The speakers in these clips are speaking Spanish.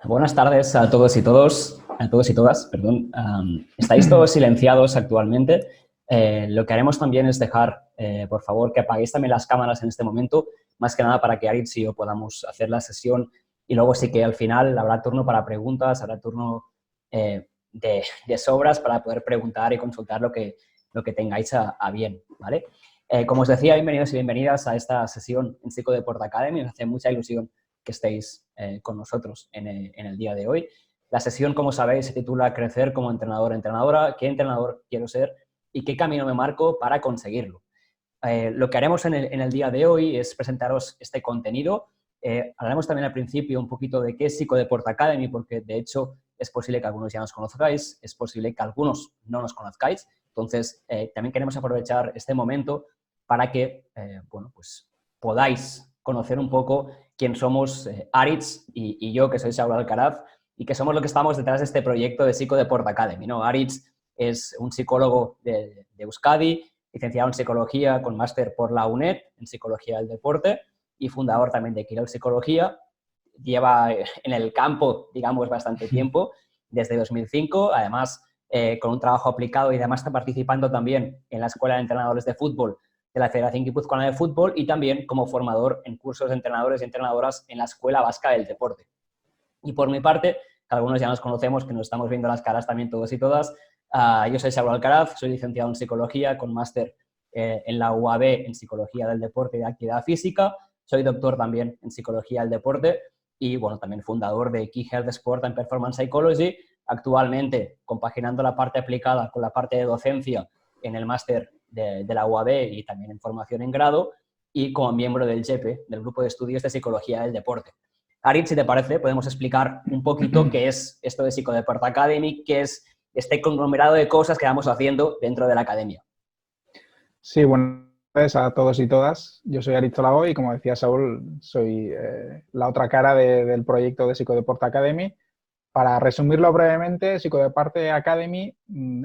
Buenas tardes a todos y todas, perdón. Estáis todos silenciados actualmente. Lo que haremos también es dejar, por favor, que apaguéis también las cámaras en este momento, más que nada para que Aritz y yo podamos hacer la sesión y luego sí que al final habrá turno para preguntas, habrá turno de sobras para poder preguntar y consultar lo que tengáis a bien, ¿vale? Como os decía, bienvenidos y bienvenidas a esta sesión en Psicodeport Academy. Nos hace mucha ilusión que estéis con nosotros en el día de hoy. La sesión, como sabéis, se titula Crecer como entrenador o entrenadora, qué entrenador quiero ser y qué camino me marco para conseguirlo. Lo que haremos en el día de hoy es presentaros este contenido. Hablaremos también al principio un poquito de qué es Psicodeport Academy, porque de hecho es posible que algunos ya nos conozcáis, es posible que algunos no nos conozcáis. Entonces, también queremos aprovechar este momento para que, bueno, pues podáis conocer un poco quién somos Aritz y yo, que soy Saúl Alcaraz, y que somos lo que estamos detrás de este proyecto de Psicodeport Academy, ¿no? Aritz es un psicólogo de Euskadi, licenciado en Psicología con máster por la UNED en Psicología del Deporte y fundador también de Quirol Psicología. Lleva en el campo, digamos, bastante tiempo, desde 2005, además con un trabajo aplicado y además está participando también en la Escuela de Entrenadores de Fútbol de la Federación Guipuzcoana de Fútbol y también como formador en cursos de entrenadores y entrenadoras en la Escuela Vasca del Deporte. Y por mi parte, que algunos ya nos conocemos, que nos estamos viendo las caras también todos y todas, yo soy Saúl Alcaraz, soy licenciado en Psicología con máster en la UAB en Psicología del Deporte y de Actividad Física, soy doctor también en Psicología del Deporte y, bueno, también fundador de Key Health Sport and Performance Psychology, actualmente compaginando la parte aplicada con la parte de docencia en el máster de la UAB y también en formación en grado y como miembro del GEPE, del Grupo de Estudios de Psicología del Deporte. Aritz, si te parece, podemos explicar un poquito qué es esto de Psicodeport Academy, qué es este conglomerado de cosas que vamos haciendo dentro de la academia. Sí, buenas tardes a todos y todas. Yo soy Aritz Olagoy y, como decía Saúl, soy la otra cara del proyecto de Psicodeport Academy. Para resumirlo brevemente, Psicodeport Academy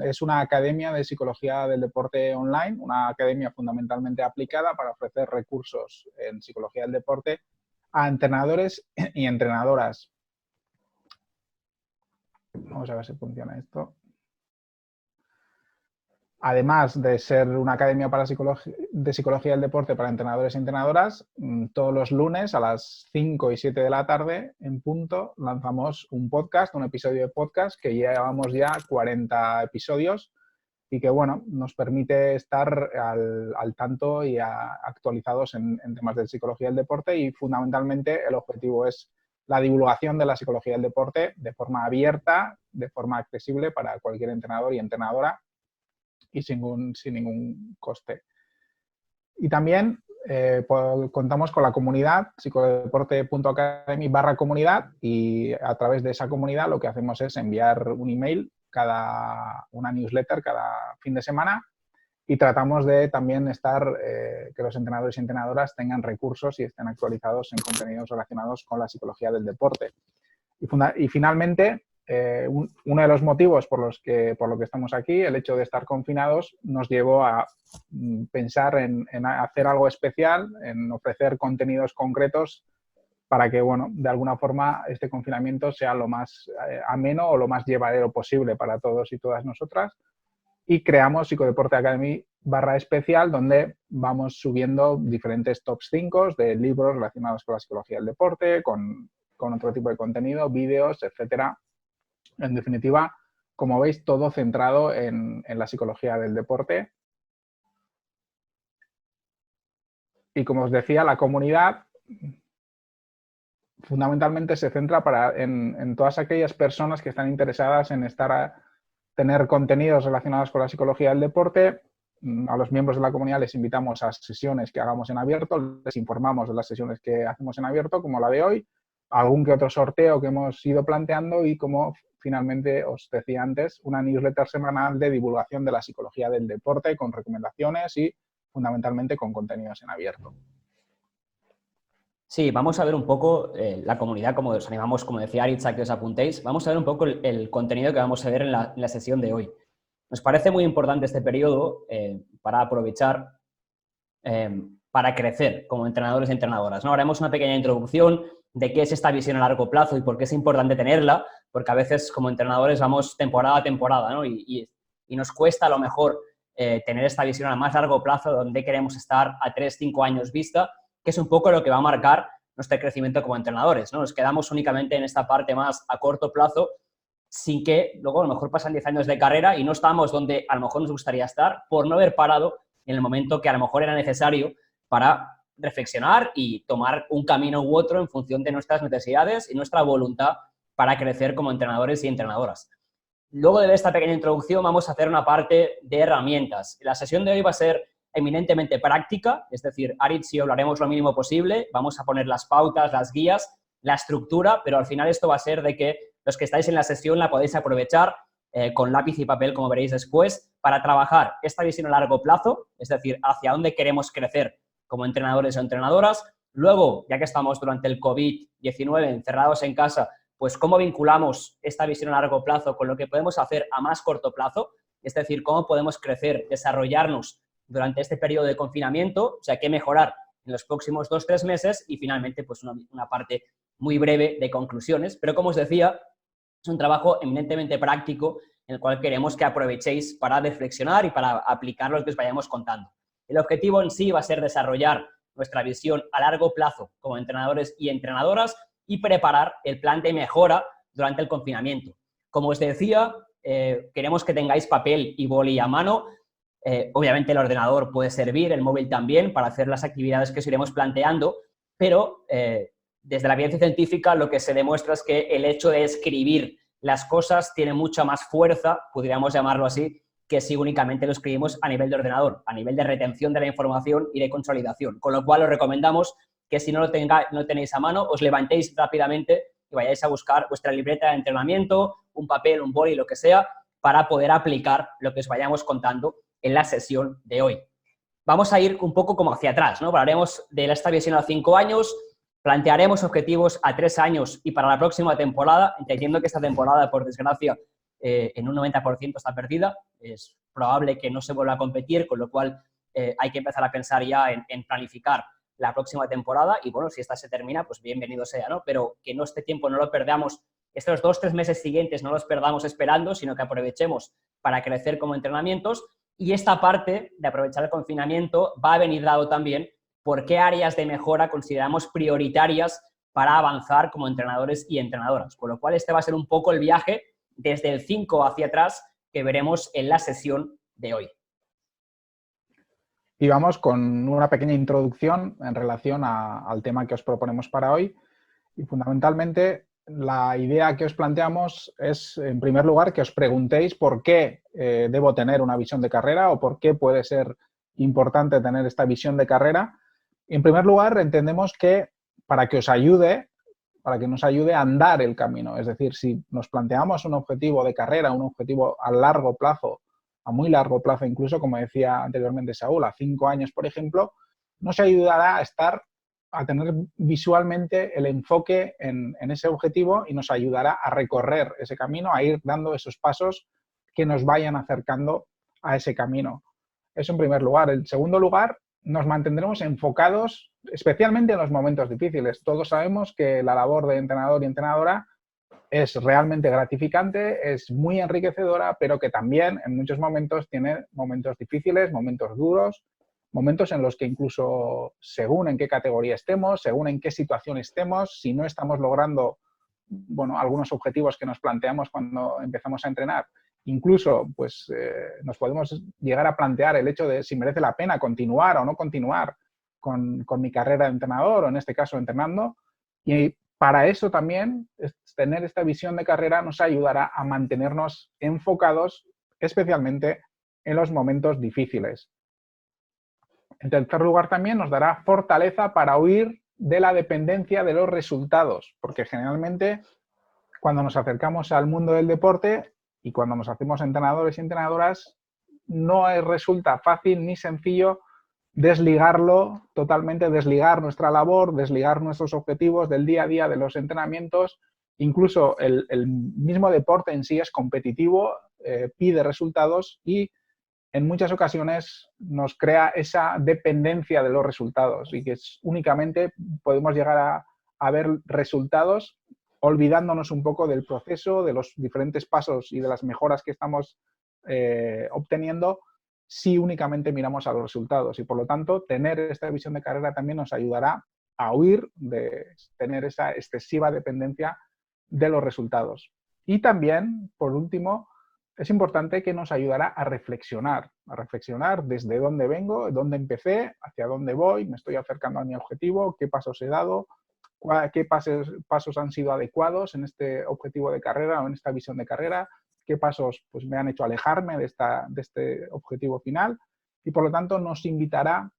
es una academia de psicología del deporte online, una academia fundamentalmente aplicada para ofrecer recursos en psicología del deporte a entrenadores y entrenadoras. Vamos a ver si funciona esto. Además de ser una academia de psicología del deporte para entrenadores y entrenadoras, todos los lunes a las 5 y 7 de la tarde, en punto, lanzamos un podcast, un episodio de podcast, que llevamos ya 40 episodios y que, bueno, nos permite estar al tanto y actualizados en temas de psicología del deporte, y fundamentalmente el objetivo es la divulgación de la psicología del deporte de forma abierta, de forma accesible para cualquier entrenador y entrenadora, y sin ningún coste. Y también contamos con la comunidad, psicodeporte.academy/comunidad, y a través de esa comunidad lo que hacemos es enviar un email, una newsletter cada fin de semana, y tratamos de también que los entrenadores y entrenadoras tengan recursos y estén actualizados en contenidos relacionados con la psicología del deporte. Y finalmente, uno de los motivos por lo que estamos aquí, el hecho de estar confinados, nos llevó a pensar en hacer algo especial, en ofrecer contenidos concretos para que, bueno, de alguna forma este confinamiento sea lo más ameno o lo más llevadero posible para todos y todas nosotras. Y creamos Psicodeporte Academy/especial, donde vamos subiendo diferentes top 5 de libros relacionados con la psicología del deporte, con otro tipo de contenido, vídeos, etcétera. En definitiva, como veis, todo centrado en la psicología del deporte. Y como os decía, la comunidad fundamentalmente se centra en todas aquellas personas que están interesadas en tener contenidos relacionados con la psicología del deporte. A los miembros de la comunidad les invitamos a sesiones que hagamos en abierto, les informamos de las sesiones que hacemos en abierto, como la de hoy, algún que otro sorteo que hemos ido planteando y, como finalmente os decía antes, una newsletter semanal de divulgación de la psicología del deporte con recomendaciones y fundamentalmente con contenidos en abierto. Sí, vamos a ver un poco la comunidad, como os animamos, como decía Aritz, a que os apuntéis. Vamos a ver un poco el contenido que vamos a ver en la sesión de hoy. Nos parece muy importante este periodo para aprovechar para crecer como entrenadores y entrenadoras, ¿no? Haremos una pequeña introducción de qué es esta visión a largo plazo y por qué es importante tenerla, porque a veces como entrenadores vamos temporada a temporada, ¿no? Y nos cuesta a lo mejor tener esta visión a más largo plazo, donde queremos estar a 3, 5 años vista, que es un poco lo que va a marcar nuestro crecimiento como entrenadores, ¿no? Nos quedamos únicamente en esta parte más a corto plazo, sin que luego a lo mejor pasan 10 años de carrera y no estamos donde a lo mejor nos gustaría estar por no haber parado en el momento que a lo mejor era necesario para reflexionar y tomar un camino u otro en función de nuestras necesidades y nuestra voluntad para crecer como entrenadores y entrenadoras. Luego de esta pequeña introducción vamos a hacer una parte de herramientas. La sesión de hoy va a ser eminentemente práctica, es decir, Aritz y yo lo haremos lo mínimo posible, vamos a poner las pautas, las guías, la estructura, pero al final esto va a ser de que los que estáis en la sesión la podéis aprovechar con lápiz y papel, como veréis después, para trabajar esta visión a largo plazo, es decir, hacia dónde queremos crecer como entrenadores o entrenadoras. Luego, ya que estamos durante el COVID-19 encerrados en casa, pues cómo vinculamos esta visión a largo plazo con lo que podemos hacer a más corto plazo, es decir, cómo podemos crecer, desarrollarnos durante este periodo de confinamiento, o sea, qué mejorar en los próximos 2-3 meses y finalmente pues una parte muy breve de conclusiones. Pero como os decía, es un trabajo eminentemente práctico en el cual queremos que aprovechéis para reflexionar y para aplicar lo que os vayamos contando. El objetivo en sí va a ser desarrollar nuestra visión a largo plazo como entrenadores y entrenadoras y preparar el plan de mejora durante el confinamiento. Como os decía, queremos que tengáis papel y boli a mano. Obviamente el ordenador puede servir, el móvil también, para hacer las actividades que os iremos planteando, pero desde la evidencia científica lo que se demuestra es que el hecho de escribir las cosas tiene mucha más fuerza, podríamos llamarlo así, que si únicamente lo escribimos a nivel de ordenador, a nivel de retención de la información y de consolidación. Con lo cual os recomendamos que si no tenéis a mano, os levantéis rápidamente y vayáis a buscar vuestra libreta de entrenamiento, un papel, un boli, lo que sea, para poder aplicar lo que os vayamos contando en la sesión de hoy. Vamos a ir un poco como hacia atrás, ¿no? Hablaremos de esta visión a 5 años, plantearemos objetivos a 3 años y para la próxima temporada, entendiendo que esta temporada, por desgracia, en un 90% está perdida, es probable que no se vuelva a competir, con lo cual hay que empezar a pensar ya en planificar la próxima temporada y bueno, si esta se termina, pues bienvenido sea, ¿no? Pero que este tiempo no lo perdamos, estos 2-3 meses siguientes no los perdamos esperando, sino que aprovechemos para crecer como entrenamientos y esta parte de aprovechar el confinamiento va a venir dado también por qué áreas de mejora consideramos prioritarias para avanzar como entrenadores y entrenadoras, con lo cual este va a ser un poco el viaje desde el 5 hacia atrás que veremos en la sesión de hoy. Y vamos con una pequeña introducción en relación al tema que os proponemos para hoy. Y fundamentalmente la idea que os planteamos es, en primer lugar, que os preguntéis por qué debo tener una visión de carrera o por qué puede ser importante tener esta visión de carrera. En primer lugar, entendemos que para que nos ayude a andar el camino. Es decir, si nos planteamos un objetivo de carrera, un objetivo a largo plazo, a muy largo plazo incluso, como decía anteriormente Saúl, a 5 años, por ejemplo, nos ayudará a tener visualmente el enfoque en ese objetivo y nos ayudará a recorrer ese camino, a ir dando esos pasos que nos vayan acercando a ese camino. Eso en primer lugar. En segundo lugar, nos mantendremos enfocados, especialmente en los momentos difíciles. Todos sabemos que la labor de entrenador y entrenadora es realmente gratificante, es muy enriquecedora, pero que también en muchos momentos tiene momentos difíciles, momentos duros, momentos en los que incluso según en qué categoría estemos, según en qué situación estemos, si no estamos logrando algunos objetivos que nos planteamos cuando empezamos a entrenar, incluso pues nos podemos llegar a plantear el hecho de si merece la pena continuar o no continuar con mi carrera de entrenador o en este caso entrenando. Y para eso también tener esta visión de carrera nos ayudará a mantenernos enfocados especialmente en los momentos difíciles. En tercer lugar también nos dará fortaleza para huir de la dependencia de los resultados, porque generalmente cuando nos acercamos al mundo del deporte y cuando nos hacemos entrenadores y entrenadoras, no resulta fácil ni sencillo desligarlo totalmente, desligar nuestra labor, desligar nuestros objetivos del día a día de los entrenamientos. Incluso el mismo deporte en sí es competitivo, pide resultados y en muchas ocasiones nos crea esa dependencia de los resultados y que únicamente podemos llegar a ver resultados, olvidándonos un poco del proceso, de los diferentes pasos y de las mejoras que estamos obteniendo, si únicamente miramos a los resultados. Y por lo tanto, tener esta visión de carrera también nos ayudará a huir de tener esa excesiva dependencia de los resultados. Y también, por último, es importante que nos ayudará a reflexionar desde dónde vengo, dónde empecé, hacia dónde voy, me estoy acercando a mi objetivo, qué pasos he dado, qué pasos han sido adecuados en este objetivo de carrera o en esta visión de carrera, qué pasos pues, me han hecho alejarme de este objetivo final, y por lo tanto nos invitará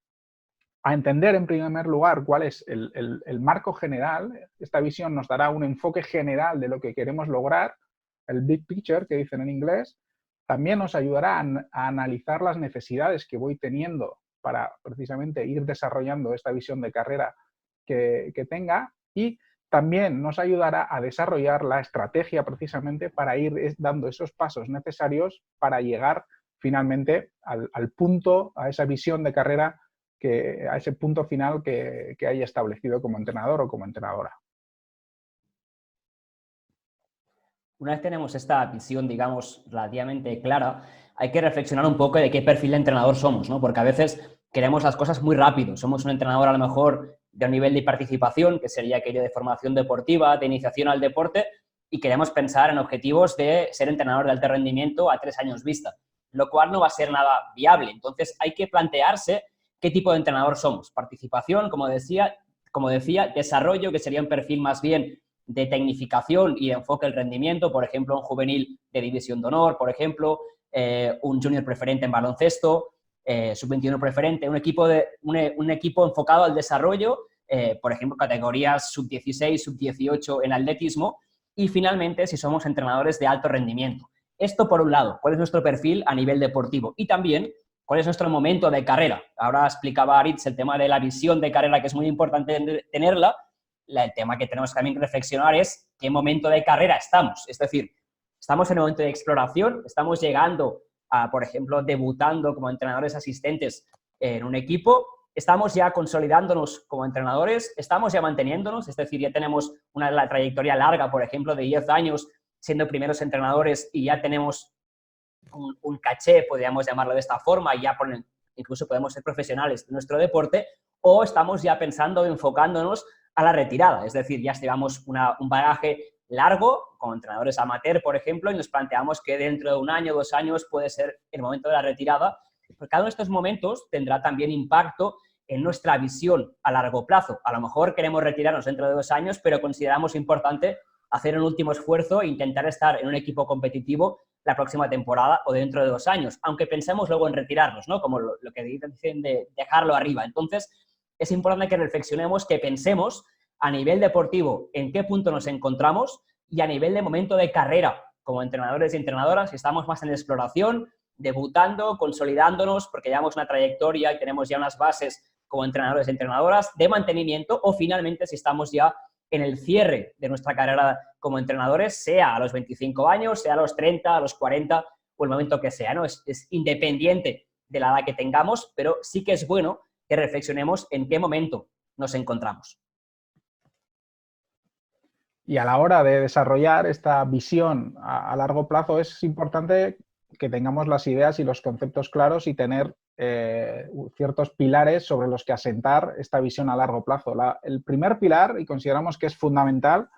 a entender en primer lugar cuál es el marco general. Esta visión nos dará un enfoque general de lo que queremos lograr, el big picture que dicen en inglés. También nos ayudará a analizar las necesidades que voy teniendo para precisamente ir desarrollando esta visión de carrera que tenga, y también nos ayudará a desarrollar la estrategia precisamente para ir dando esos pasos necesarios para llegar finalmente al punto, a esa visión de carrera, a ese punto final que haya establecido como entrenador o como entrenadora. Una vez tenemos esta visión, digamos, relativamente clara, hay que reflexionar un poco de qué perfil de entrenador somos, ¿no? Porque a veces queremos las cosas muy rápido. Somos un entrenador a lo mejor de un nivel de participación, que sería aquello de formación deportiva, de iniciación al deporte, y queremos pensar en objetivos de ser entrenador de alto rendimiento a 3 años vista, lo cual no va a ser nada viable. Entonces hay que plantearse qué tipo de entrenador somos. Participación, como decía, desarrollo, que sería un perfil más bien de tecnificación y de enfoque del rendimiento, por ejemplo, un juvenil de división de honor, por ejemplo, un junior preferente en baloncesto, sub-21 preferente, un equipo enfocado al desarrollo, por ejemplo, categorías sub-16, sub-18 en atletismo, y finalmente, si somos entrenadores de alto rendimiento. Esto por un lado, ¿cuál es nuestro perfil a nivel deportivo? Y también, ¿cuál es nuestro momento de carrera? Ahora explicaba Aritz el tema de la visión de carrera, que es muy importante tenerla. El tema que tenemos que también reflexionar es qué momento de carrera estamos. Es decir, estamos en un momento de exploración, estamos llegando a, por ejemplo, debutando como entrenadores asistentes en un equipo, estamos ya consolidándonos como entrenadores, estamos ya manteniéndonos, es decir, ya tenemos la trayectoria larga, por ejemplo, de 10 años siendo primeros entrenadores y ya tenemos un caché, podríamos llamarlo de esta forma, y ya incluso podemos ser profesionales de nuestro deporte, o estamos ya pensando, enfocándonos a la retirada, es decir, ya llevamos un bagaje largo, como entrenadores amateur, por ejemplo, y nos planteamos que dentro de 1 año, 2 años puede ser el momento de la retirada. Porque cada uno de estos momentos tendrá también impacto en nuestra visión a largo plazo. A lo mejor queremos retirarnos dentro de 2 años, pero consideramos importante hacer un último esfuerzo e intentar estar en un equipo competitivo la próxima temporada o dentro de 2 años, aunque pensemos luego en retirarnos, ¿no? Como lo que dicen de dejarlo arriba. Entonces, es importante que reflexionemos, que pensemos a nivel deportivo en qué punto nos encontramos y a nivel de momento de carrera como entrenadores y entrenadoras, si estamos más en exploración, debutando, consolidándonos, porque llevamos una trayectoria y tenemos ya unas bases como entrenadores y entrenadoras de mantenimiento, o finalmente si estamos ya en el cierre de nuestra carrera como entrenadores, sea a los 25 años, sea a los 30, a los 40 o el momento que sea, ¿no? Es independiente de la edad que tengamos, pero sí que es bueno que reflexionemos en qué momento nos encontramos. Y a la hora de desarrollar esta visión a largo plazo es importante que tengamos las ideas y los conceptos claros y tener ciertos pilares sobre los que asentar esta visión a largo plazo. El primer pilar, y consideramos que es fundamental,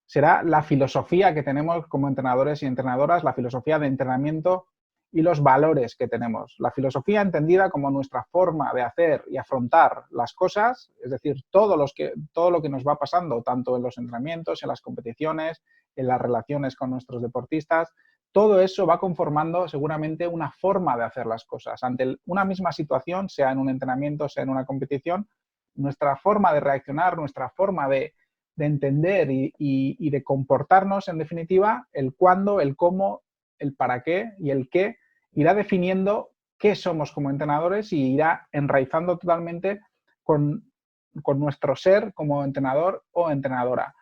será la filosofía que tenemos como entrenadores y entrenadoras, la filosofía de entrenamiento y los valores que tenemos. La filosofía entendida como nuestra forma de hacer y afrontar las cosas, es decir, todo lo que nos va pasando, tanto en los entrenamientos, en las competiciones, en las relaciones con nuestros deportistas, todo eso va conformando seguramente una forma de hacer las cosas. Ante una misma situación, sea en un entrenamiento, sea en una competición, nuestra forma de reaccionar, nuestra forma de entender y de comportarnos, en definitiva, el cuándo, el cómo, el para qué y el qué, irá definiendo qué somos como entrenadores y irá enraizando totalmente con nuestro ser como entrenador o entrenadora.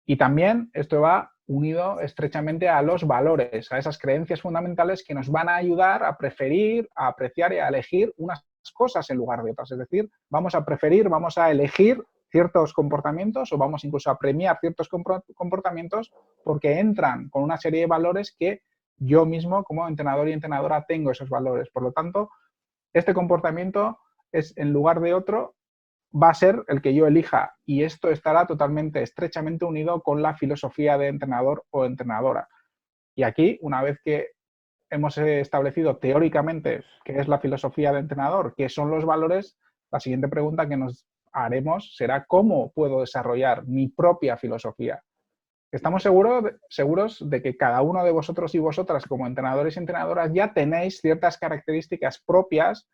Y también esto va unido estrechamente a los valores, a esas creencias fundamentales que nos van a ayudar a preferir, a apreciar y a elegir unas cosas en lugar de otras. Es decir, vamos a preferir, vamos a elegir ciertos comportamientos o vamos incluso a premiar ciertos comportamientos porque entran con una serie de valores que yo mismo como entrenador y entrenadora tengo esos valores. Por lo tanto, este comportamiento es, en lugar de otro, va a ser el que yo elija y esto estará totalmente, estrechamente unido con la filosofía de entrenador o entrenadora. Y aquí, una vez que hemos establecido teóricamente qué es la filosofía de entrenador, qué son los valores, la siguiente pregunta que nos haremos será cómo puedo desarrollar mi propia filosofía. Estamos seguros de que cada uno de vosotros y vosotras como entrenadores y entrenadoras ya tenéis ciertas características propias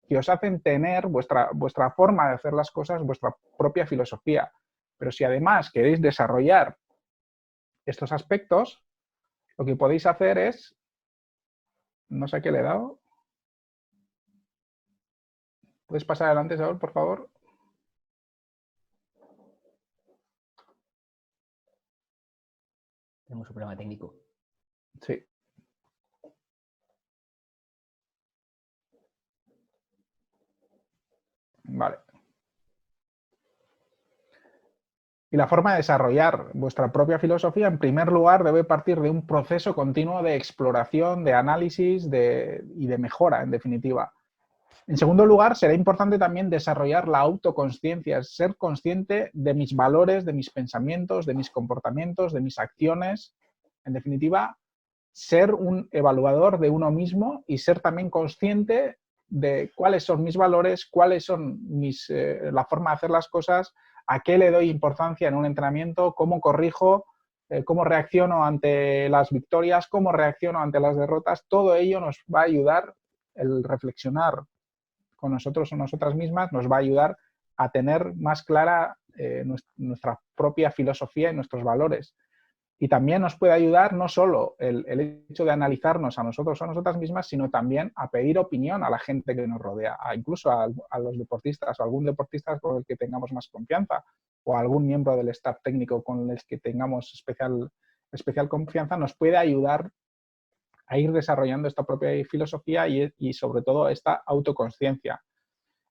que os hacen tener vuestra forma de hacer las cosas, vuestra propia filosofía. Pero si además queréis desarrollar estos aspectos, lo que podéis hacer es, no sé qué le he dado. ¿Puedes pasar adelante, Saúl, por favor? Tenemos un problema técnico. Sí. Vale. Y la forma de desarrollar vuestra propia filosofía, en primer lugar, debe partir de un proceso continuo de exploración, de análisis y de mejora, en definitiva. En segundo lugar, será importante también desarrollar la autoconsciencia, ser consciente de mis valores, de mis pensamientos, de mis comportamientos, de mis acciones. En definitiva, ser un evaluador de uno mismo y ser también consciente de cuáles son mis valores, cuáles son la forma de hacer las cosas, a qué le doy importancia en un entrenamiento, cómo corrijo, cómo reacciono ante las victorias, cómo reacciono ante las derrotas. Todo ello nos va a ayudar, el reflexionar con nosotros o nosotras mismas, nos va a ayudar a tener más clara nuestra propia filosofía y nuestros valores. Y también nos puede ayudar no solo el hecho de analizarnos a nosotros o a nosotras mismas, sino también a pedir opinión a la gente que nos rodea, incluso a los deportistas o a algún deportista con el que tengamos más confianza o a algún miembro del staff técnico con el que tengamos especial confianza, nos puede ayudar a ir desarrollando esta propia filosofía y sobre todo esta autoconsciencia.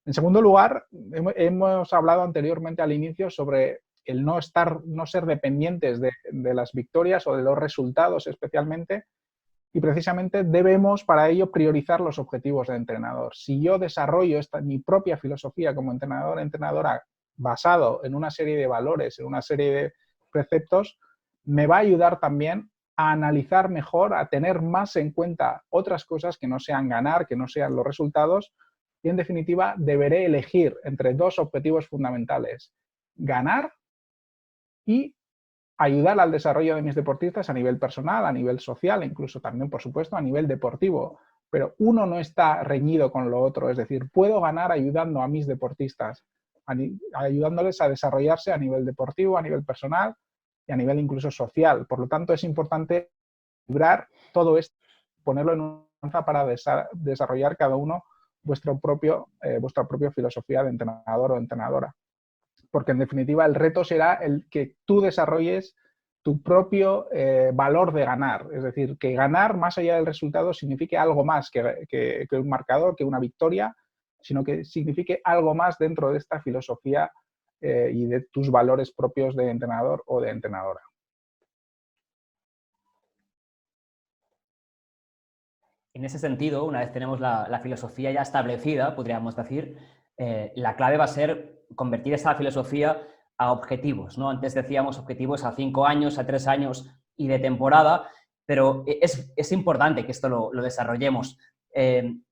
En segundo lugar, hemos hablado anteriormente al inicio sobre el no ser dependientes de las victorias o de los resultados especialmente, y precisamente debemos para ello priorizar los objetivos de entrenador. Si yo desarrollo mi propia filosofía como entrenador, entrenadora, basado en una serie de valores, en una serie de preceptos, me va a ayudar también a analizar mejor, a tener más en cuenta otras cosas que no sean ganar, que no sean los resultados, y en definitiva deberé elegir entre dos objetivos fundamentales: ganar y ayudar al desarrollo de mis deportistas a nivel personal, a nivel social, incluso también, por supuesto, a nivel deportivo. Pero uno no está reñido con lo otro, es decir, puedo ganar ayudando a mis deportistas, ayudándoles a desarrollarse a nivel deportivo, a nivel personal y a nivel incluso social. Por lo tanto, es importante librar todo esto, ponerlo en una balanza para desarrollar cada uno vuestra propia filosofía de entrenador o entrenadora. Porque en definitiva el reto será el que tú desarrolles tu propio valor de ganar. Es decir, que ganar más allá del resultado signifique algo más que un marcador, que una victoria, sino que signifique algo más dentro de esta filosofía y de tus valores propios de entrenador o de entrenadora. En ese sentido, una vez tenemos la filosofía ya establecida, podríamos decir, la clave va a ser convertir esa filosofía a objetivos, ¿no? Antes decíamos objetivos a 5 años, a 3 años y de temporada, pero es importante que esto lo desarrollemos.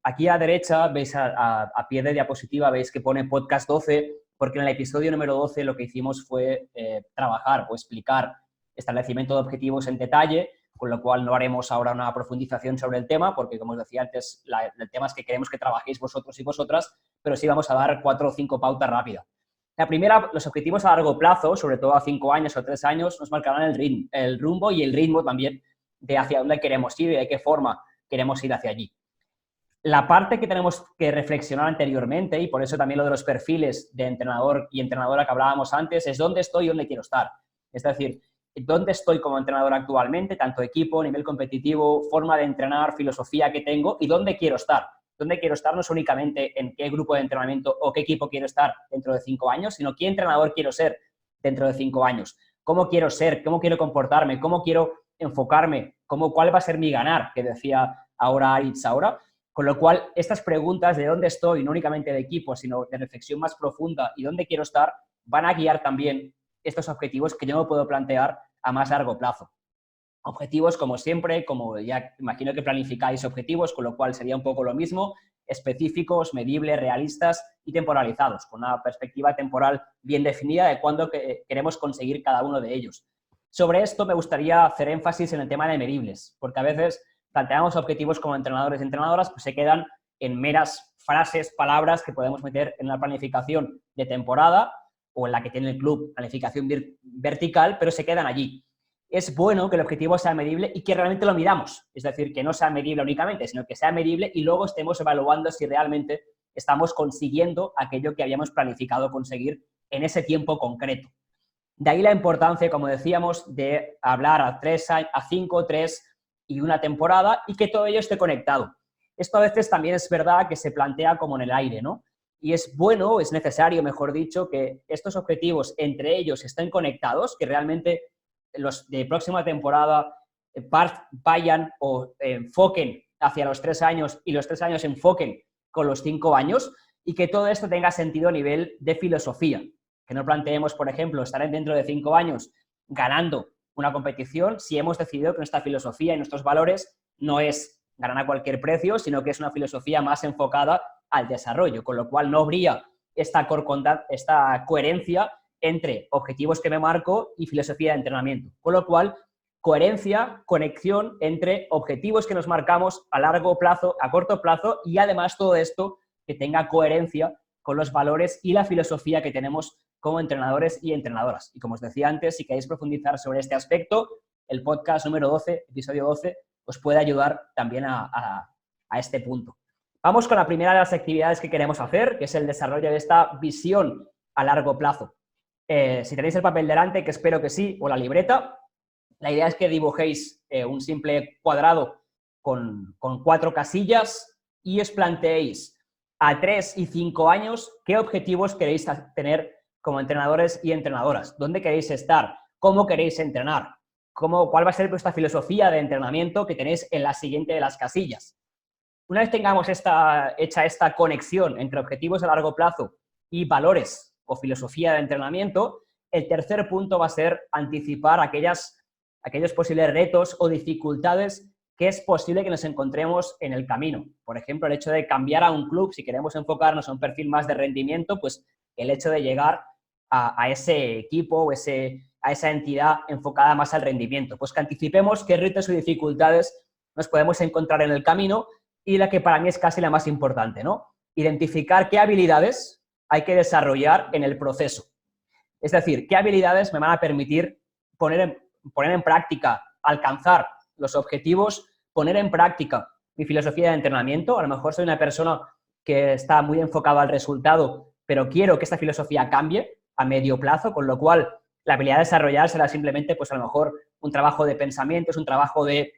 Aquí a la derecha, veis a pie de diapositiva, veis que pone podcast 12, porque en el episodio número 12 lo que hicimos fue trabajar o explicar establecimiento de objetivos en detalle, con lo cual no haremos ahora una profundización sobre el tema, porque como os decía antes, el tema es que queremos que trabajéis vosotros y vosotras, pero sí vamos a dar 4 o 5 pautas rápidas. La primera, los objetivos a largo plazo, sobre todo a 5 años o 3 años, nos marcarán el rumbo y el ritmo también de hacia dónde queremos ir y de qué forma queremos ir hacia allí. La parte que tenemos que reflexionar anteriormente, y por eso también lo de los perfiles de entrenador y entrenadora que hablábamos antes, es dónde estoy y dónde quiero estar. Es decir, dónde estoy como entrenador actualmente, tanto equipo, nivel competitivo, forma de entrenar, filosofía que tengo y dónde quiero estar. dónde quiero estar, no es únicamente en qué grupo de entrenamiento o qué equipo quiero estar dentro de 5 años, sino qué entrenador quiero ser dentro de 5 años, cómo quiero ser, cómo quiero comportarme, cómo quiero enfocarme, cuál va a ser mi ganar, que decía ahora Aritz ahora. Con lo cual, estas preguntas de dónde estoy, no únicamente de equipo, sino de reflexión más profunda y dónde quiero estar, van a guiar también estos objetivos que yo me puedo plantear a más largo plazo. Objetivos, como siempre, como ya imagino que planificáis objetivos, con lo cual sería un poco lo mismo, específicos, medibles, realistas y temporalizados, con una perspectiva temporal bien definida de cuándo queremos conseguir cada uno de ellos. Sobre esto me gustaría hacer énfasis en el tema de medibles, porque a veces planteamos objetivos como entrenadores y entrenadoras, pues se quedan en meras frases, palabras que podemos meter en la planificación de temporada o en la que tiene el club, planificación vertical, pero se quedan allí. Es bueno que el objetivo sea medible y que realmente lo midamos, es decir, que no sea medible únicamente, sino que sea medible y luego estemos evaluando si realmente estamos consiguiendo aquello que habíamos planificado conseguir en ese tiempo concreto. De ahí la importancia, como decíamos, de hablar a 5, 3 y una temporada y que todo ello esté conectado. Esto a veces también es verdad que se plantea como en el aire, ¿no? Y es bueno, es necesario, mejor dicho, que estos objetivos entre ellos estén conectados, que realmente los de próxima temporada vayan o enfoquen hacia los 3 años y los 3 años enfoquen con los 5 años y que todo esto tenga sentido a nivel de filosofía. Que no planteemos, por ejemplo, estar dentro de 5 años ganando una competición si hemos decidido que nuestra filosofía y nuestros valores no es ganar a cualquier precio, sino que es una filosofía más enfocada al desarrollo, con lo cual no habría esta coherencia entre objetivos que me marco y filosofía de entrenamiento. Con lo cual, coherencia, conexión entre objetivos que nos marcamos a largo plazo, a corto plazo y además todo esto que tenga coherencia con los valores y la filosofía que tenemos como entrenadores y entrenadoras. Y como os decía antes, si queréis profundizar sobre este aspecto, el podcast número 12, episodio 12, os puede ayudar también a este punto. Vamos con la primera de las actividades que queremos hacer, que es el desarrollo de esta visión a largo plazo. Si tenéis el papel delante, que espero que sí, o la libreta, la idea es que dibujéis un simple cuadrado con 4 casillas y os planteéis a 3 y 5 años qué objetivos queréis tener como entrenadores y entrenadoras, dónde queréis estar, cómo queréis entrenar, cuál va a ser vuestra filosofía de entrenamiento que tenéis en la siguiente de las casillas. Una vez tengamos hecha esta conexión entre objetivos a largo plazo y valores o filosofía de entrenamiento, el tercer punto va a ser anticipar aquellos posibles retos o dificultades que es posible que nos encontremos en el camino. Por ejemplo, el hecho de cambiar a un club, si queremos enfocarnos a un perfil más de rendimiento, pues el hecho de llegar a ese equipo o a esa entidad enfocada más al rendimiento. Pues que anticipemos qué retos o dificultades nos podemos encontrar en el camino y la que para mí es casi la más importante, ¿no? Identificar qué habilidades hay que desarrollar en el proceso. Es decir, qué habilidades me van a permitir poner en práctica, alcanzar los objetivos, poner en práctica mi filosofía de entrenamiento. A lo mejor soy una persona que está muy enfocada al resultado, pero quiero que esta filosofía cambie a medio plazo, con lo cual la habilidad de desarrollar será simplemente, pues a lo mejor, un trabajo de pensamiento, es un trabajo de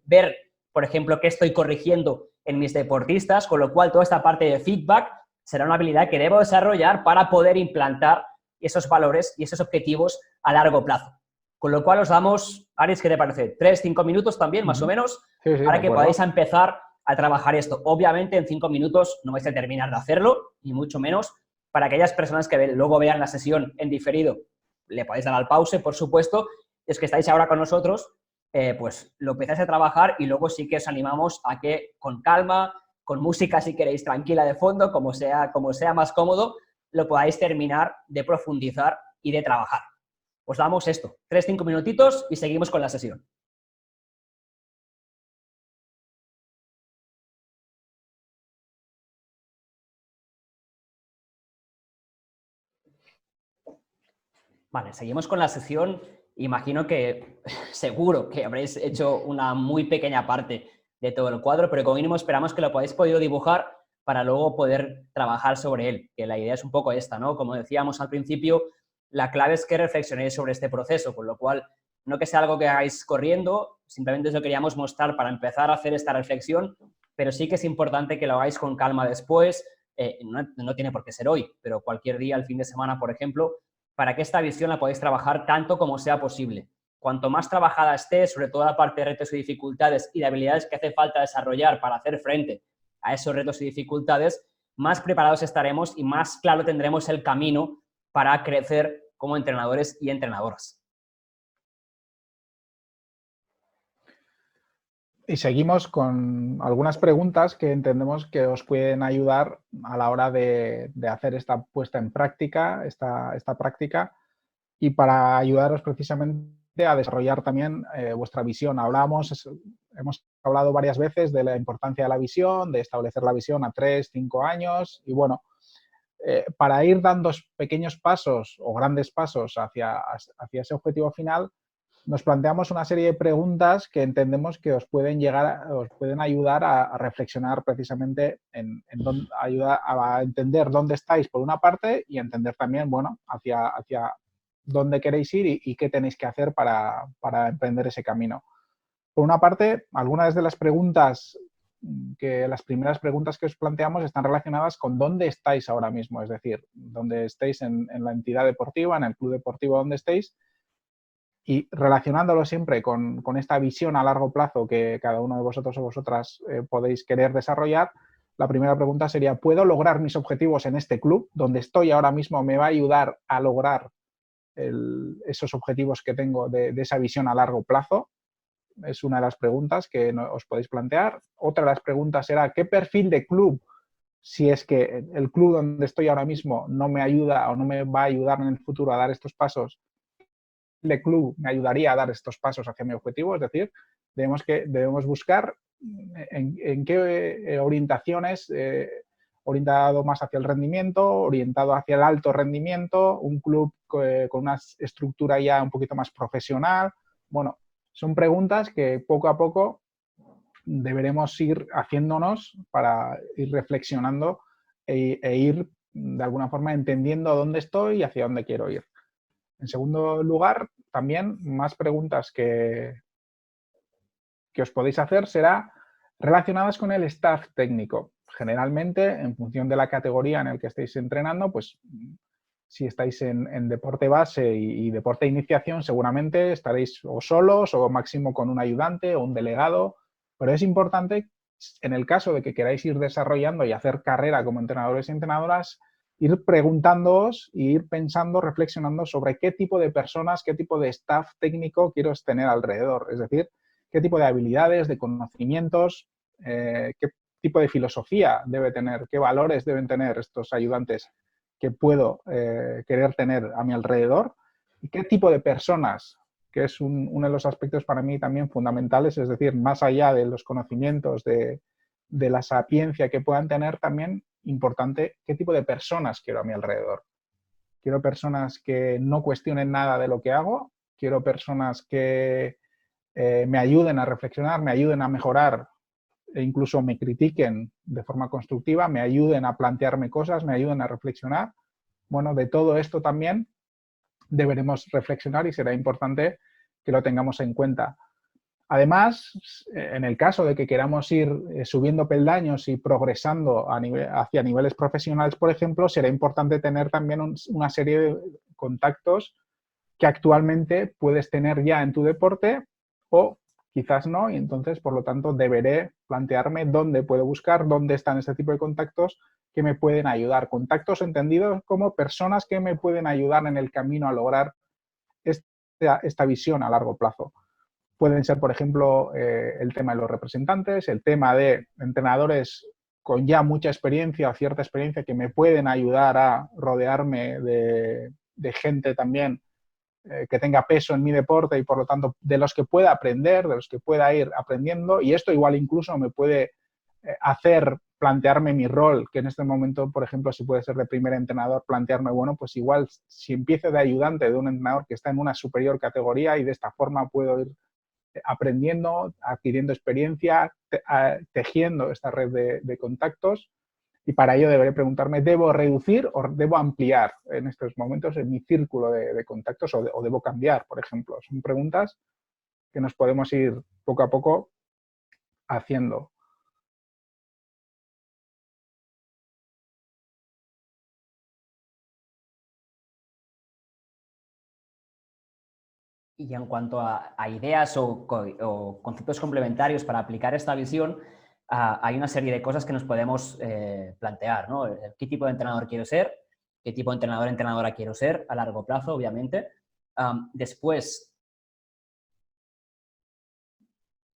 ver, por ejemplo, qué estoy corrigiendo en mis deportistas, con lo cual toda esta parte de feedback será una habilidad que debo desarrollar para poder implantar esos valores y esos objetivos a largo plazo. Con lo cual os damos, Aritz, ¿qué te parece? 3-5 minutos también, más o menos, sí, para que podáis empezar a trabajar esto. Obviamente, en 5 minutos no vais a terminar de hacerlo, ni mucho menos. Para aquellas personas que luego vean la sesión en diferido, le podéis dar al pause, por supuesto. Es que estáis ahora con nosotros, pues lo empezáis a trabajar y luego sí que os animamos a que con calma, con música si queréis tranquila de fondo, como sea más cómodo, lo podáis terminar de profundizar y de trabajar. Os damos esto, 3-5 minutitos y seguimos con la sesión. Vale, seguimos con la sesión. Imagino que seguro que habréis hecho una muy pequeña parte de todo el cuadro, pero como mínimo esperamos que lo podáis podido dibujar para luego poder trabajar sobre él, que la idea es un poco esta, ¿no? Como decíamos al principio, la clave es que reflexionéis sobre este proceso, con lo cual no que sea algo que hagáis corriendo, simplemente os lo queríamos mostrar para empezar a hacer esta reflexión pero sí que es importante que lo hagáis con calma después. No tiene por qué ser hoy, pero cualquier día, el fin de semana, por ejemplo, para que esta visión la podáis trabajar tanto como sea posible. Cuanto más trabajada esté, sobre todo la parte de retos y dificultades y de habilidades que hace falta desarrollar para hacer frente a esos retos y dificultades, más preparados estaremos y más claro tendremos el camino para crecer como entrenadores y entrenadoras. Y seguimos con algunas preguntas que entendemos que os pueden ayudar a la hora de hacer esta puesta en práctica, esta práctica, y para ayudaros precisamente a desarrollar también vuestra visión. Hemos hablado varias veces de la importancia de la visión, de establecer la visión a 3, 5 años, y bueno, para ir dando pequeños pasos o grandes pasos hacia ese objetivo final, nos planteamos una serie de preguntas que entendemos que os pueden ayudar a reflexionar precisamente ayudar a entender dónde estáis por una parte y entender también, bueno, hacia dónde queréis ir y qué tenéis que hacer para emprender ese camino. Por una parte, algunas de las primeras preguntas que os planteamos están relacionadas con dónde estáis ahora mismo, es decir, dónde estáis en la entidad deportiva, en el club deportivo donde estéis, y relacionándolo siempre con esta visión a largo plazo que cada uno de vosotros o vosotras podéis querer desarrollar. La primera pregunta sería, ¿puedo lograr mis objetivos en este club? Donde estoy ahora mismo me va a ayudar a lograr esos objetivos que tengo de esa visión a largo plazo. Es una de las preguntas que os podéis plantear. Otra de las preguntas será, ¿qué perfil de club, si es que el club donde estoy ahora mismo no me ayuda o no me va a ayudar en el futuro a dar estos pasos, de club me ayudaría a dar estos pasos hacia mi objetivo? Es decir, debemos buscar en qué orientaciones, orientado más hacia el rendimiento, orientado hacia el alto rendimiento, un club con una estructura ya un poquito más profesional. Bueno, son preguntas que poco a poco deberemos ir haciéndonos para ir reflexionando e ir de alguna forma entendiendo dónde estoy y hacia dónde quiero ir. En segundo lugar, también más preguntas que os podéis hacer será relacionadas con el staff técnico. Generalmente, en función de la categoría en la que estéis entrenando, pues si estáis en deporte base y deporte de iniciación, seguramente estaréis o solos o máximo con un ayudante o un delegado, pero es importante, en el caso de que queráis ir desarrollando y hacer carrera como entrenadores y entrenadoras, ir preguntándoos e ir pensando, reflexionando sobre qué tipo de personas, qué tipo de staff técnico quiero tener alrededor. Es decir, qué tipo de habilidades, de conocimientos, qué tipo de filosofía debe tener, qué valores deben tener estos ayudantes que puedo querer tener a mi alrededor y qué tipo de personas, que es uno de los aspectos para mí también fundamentales, es decir, más allá de los conocimientos, de la sapiencia que puedan tener, también importante qué tipo de personas quiero a mi alrededor. Quiero personas que no cuestionen nada de lo que hago, quiero personas que me ayuden a reflexionar, me ayuden a mejorar e incluso me critiquen de forma constructiva, me ayuden a plantearme cosas, me ayuden a reflexionar. Bueno, de todo esto también deberemos reflexionar y será importante que lo tengamos en cuenta. Además, en el caso de que queramos ir subiendo peldaños y progresando hacia niveles profesionales, por ejemplo, será importante tener también una serie de contactos que actualmente puedes tener ya en tu deporte o quizás no, y entonces, por lo tanto, deberé plantearme dónde puedo buscar, dónde están este tipo de contactos que me pueden ayudar. Contactos entendidos como personas que me pueden ayudar en el camino a lograr esta visión a largo plazo. Pueden ser, por ejemplo, el tema de los representantes, el tema de entrenadores con ya mucha experiencia o cierta experiencia que me pueden ayudar a rodearme de gente también que tenga peso en mi deporte y, por lo tanto, de los que pueda aprender, de los que pueda ir aprendiendo. Y esto igual incluso me puede hacer plantearme mi rol, que en este momento, por ejemplo, si puede ser de primer entrenador, plantearme, bueno, pues igual si empiezo de ayudante de un entrenador que está en una superior categoría y de esta forma puedo ir aprendiendo, adquiriendo experiencia, tejiendo esta red de contactos. Y para ello deberé preguntarme, ¿debo reducir o debo ampliar en estos momentos en mi círculo de contactos o debo cambiar, por ejemplo? Son preguntas que nos podemos ir poco a poco haciendo. Y en cuanto a ideas o conceptos complementarios para aplicar esta visión, hay una serie de cosas que nos podemos plantear, ¿no? ¿Qué tipo de entrenador quiero ser? ¿Qué tipo de entrenador o entrenadora quiero ser a largo plazo, obviamente? Después,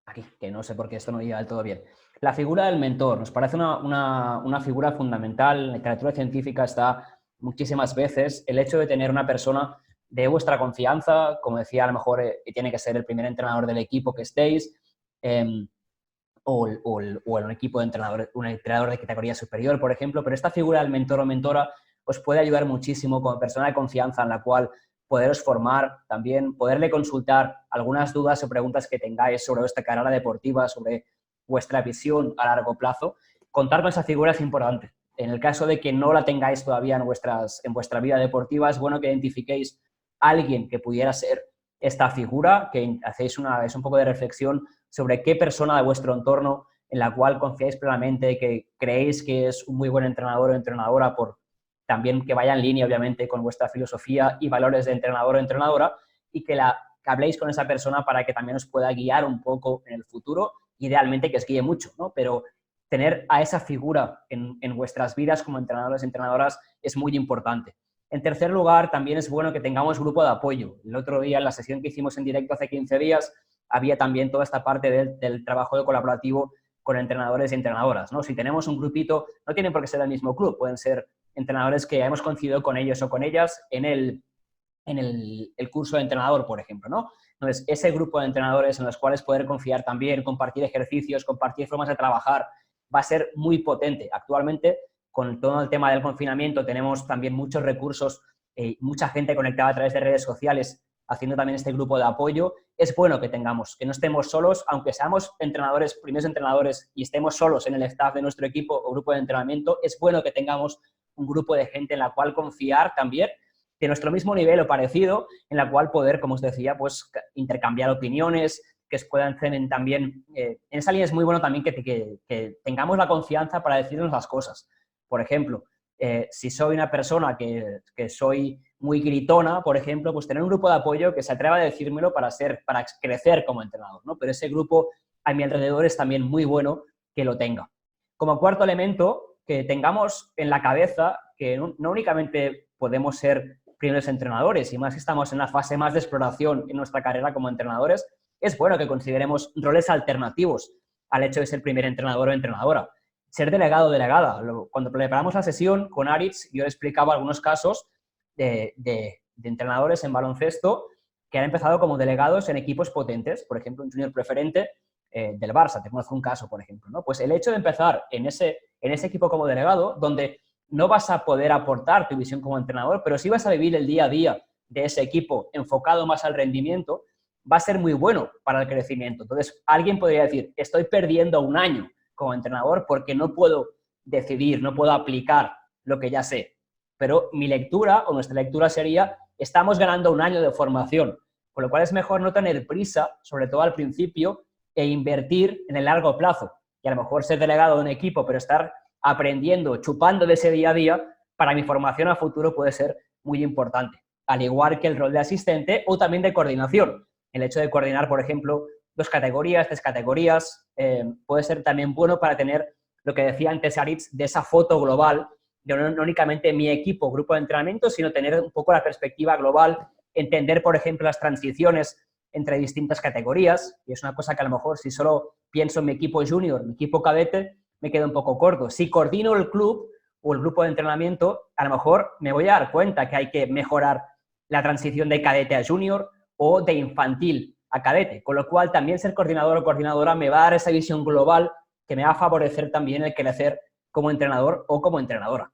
aquí, que no sé por qué esto no iba del todo bien. La figura del mentor nos parece una figura fundamental. En la literatura científica está muchísimas veces el hecho de tener una persona de vuestra confianza, como decía, a lo mejor tiene que ser el primer entrenador del equipo que estéis, o un equipo de entrenadores, un entrenador de categoría superior, por ejemplo, pero esta figura del mentor o mentora os puede ayudar muchísimo como persona de confianza en la cual poderos formar, también poderle consultar algunas dudas o preguntas que tengáis sobre vuestra carrera deportiva, sobre vuestra visión a largo plazo. Contar con esa figura es importante. En el caso de que no la tengáis todavía en vuestra vida deportiva, es bueno que identifiquéis a alguien que pudiera ser esta figura, que hacéis un poco de reflexión sobre qué persona de vuestro entorno en la cual confiáis plenamente, que creéis que es un muy buen entrenador o entrenadora, por también que vaya en línea, obviamente, con vuestra filosofía y valores de entrenador o entrenadora, y que habléis con esa persona para que también os pueda guiar un poco en el futuro, idealmente que os guíe mucho, ¿no? Pero tener a esa figura en vuestras vidas como entrenadores y entrenadoras es muy importante. En tercer lugar, también es bueno que tengamos grupo de apoyo. El otro día, en la sesión que hicimos en directo hace 15 días, había también toda esta parte del trabajo de colaborativo con entrenadores y entrenadoras, ¿no? Si tenemos un grupito, no tienen por qué ser del mismo club, pueden ser entrenadores que hemos coincidido con ellos o con ellas en el curso de entrenador, por ejemplo, ¿no? Entonces, ese grupo de entrenadores en los cuales poder confiar también, compartir ejercicios, compartir formas de trabajar, va a ser muy potente. Actualmente, con todo el tema del confinamiento, tenemos también muchos recursos, mucha gente conectada a través de redes sociales, haciendo también este grupo de apoyo. Es bueno que tengamos, que no estemos solos, aunque seamos entrenadores, primeros entrenadores, y estemos solos en el staff de nuestro equipo o grupo de entrenamiento, es bueno que tengamos un grupo de gente en la cual confiar también, de nuestro mismo nivel o parecido, en la cual poder, como os decía, pues intercambiar opiniones, que puedan tener también, en esa línea es muy bueno también que tengamos la confianza para decirnos las cosas. Por ejemplo, si soy una persona que soy muy gritona, por ejemplo, pues tener un grupo de apoyo que se atreva a decírmelo para crecer como entrenador, ¿no? Pero ese grupo a mi alrededor es también muy bueno que lo tenga. Como cuarto elemento, que tengamos en la cabeza que no únicamente podemos ser primeros entrenadores, y más que estamos en la fase más de exploración en nuestra carrera como entrenadores, es bueno que consideremos roles alternativos al hecho de ser primer entrenador o entrenadora. Ser delegado o delegada. Cuando preparamos la sesión con Aritz, yo le explicaba algunos casos de entrenadores en baloncesto que han empezado como delegados en equipos potentes, por ejemplo, un junior preferente del Barça, te conozco un caso, por ejemplo, ¿no? Pues el hecho de empezar en ese equipo como delegado, donde no vas a poder aportar tu visión como entrenador, pero sí vas a vivir el día a día de ese equipo enfocado más al rendimiento, va a ser muy bueno para el crecimiento. Entonces, alguien podría decir, estoy perdiendo un año como entrenador porque no puedo decidir, no puedo aplicar lo que ya sé. Pero mi lectura o nuestra lectura sería, estamos ganando un año de formación, con lo cual es mejor no tener prisa, sobre todo al principio, e invertir en el largo plazo. Y a lo mejor ser delegado de un equipo, pero estar aprendiendo, chupando de ese día a día, para mi formación a futuro puede ser muy importante. Al igual que el rol de asistente o también de coordinación. El hecho de coordinar, por ejemplo, 2 categorías, 3 categorías, puede ser también bueno para tener lo que decía antes Aritz, de esa foto global, de no únicamente mi equipo, grupo de entrenamiento, sino tener un poco la perspectiva global, entender, por ejemplo, las transiciones entre distintas categorías, y es una cosa que a lo mejor si solo pienso en mi equipo junior, mi equipo cadete, me quedo un poco corto. Si coordino el club o el grupo de entrenamiento, a lo mejor me voy a dar cuenta que hay que mejorar la transición de cadete a junior o de infantil a cadete, con lo cual también ser coordinador o coordinadora me va a dar esa visión global que me va a favorecer también el crecer como entrenador o como entrenadora.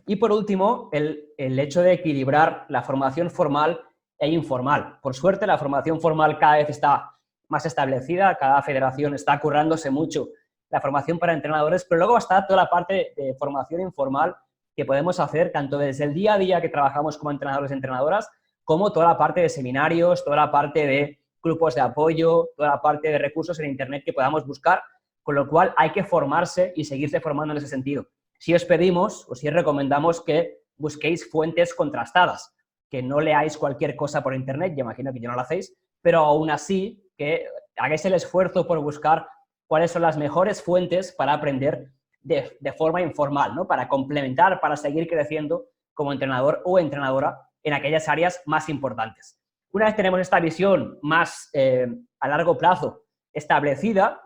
Y por último, el hecho de equilibrar la formación formal e informal. Por suerte, la formación formal cada vez está más establecida, cada federación está currándose mucho la formación para entrenadores, pero luego está toda la parte de formación informal que podemos hacer tanto desde el día a día que trabajamos como entrenadores y entrenadoras, como toda la parte de seminarios, toda la parte de grupos de apoyo, toda la parte de recursos en Internet que podamos buscar, con lo cual hay que formarse y seguirse formando en ese sentido. Si os pedimos o si os recomendamos que busquéis fuentes contrastadas. que no leáis cualquier cosa por internet, yo imagino que ya no lo hacéis, pero aún así que hagáis el esfuerzo por buscar cuáles son las mejores fuentes para aprender de forma informal, ¿no? Para complementar, para seguir creciendo como entrenador o entrenadora en aquellas áreas más importantes. Una vez tenemos esta visión más a largo plazo establecida,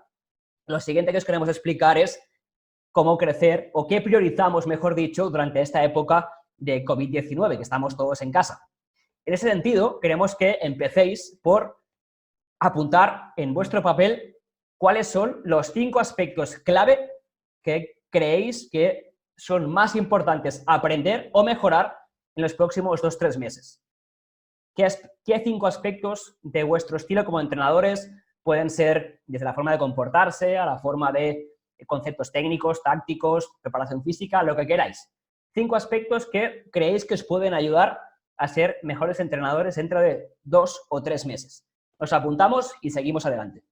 lo siguiente que os queremos explicar es cómo crecer o qué priorizamos, mejor dicho, durante esta época de COVID-19, que estamos todos en casa. En ese sentido, queremos que empecéis por apuntar en vuestro papel cuáles son los 5 aspectos clave que creéis que son más importantes aprender o mejorar en los próximos 2-3 meses. ¿Qué 5 aspectos de vuestro estilo como entrenadores pueden ser desde la forma de comportarse a la forma de conceptos técnicos, tácticos, preparación física, lo que queráis? 5 aspectos que creéis que os pueden ayudar a ser mejores entrenadores dentro de 2 o 3 meses. Nos apuntamos y seguimos adelante.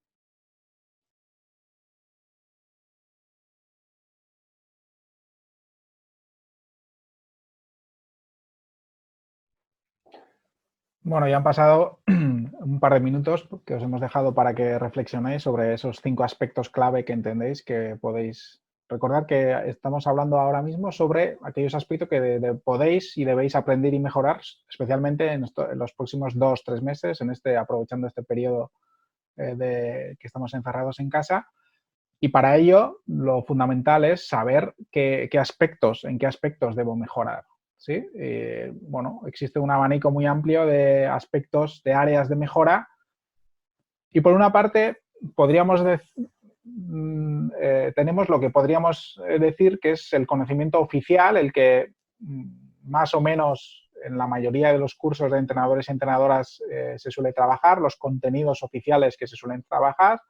Bueno, ya han pasado un par de minutos que os hemos dejado para que reflexionéis sobre esos 5 aspectos clave que entendéis que podéis. Recordad que estamos hablando ahora mismo sobre aquellos aspectos que podéis y debéis aprender y mejorar, especialmente en los próximos 2-3 meses, aprovechando este periodo que estamos encerrados en casa. Y para ello, lo fundamental es saber en qué aspectos debo mejorar. ¿Sí? Bueno, existe un abanico muy amplio de aspectos, de áreas de mejora. Y por una parte, tenemos lo que podríamos decir que es el conocimiento oficial, el que más o menos en la mayoría de los cursos de entrenadores y entrenadoras se suele trabajar, los contenidos oficiales que se suelen trabajar,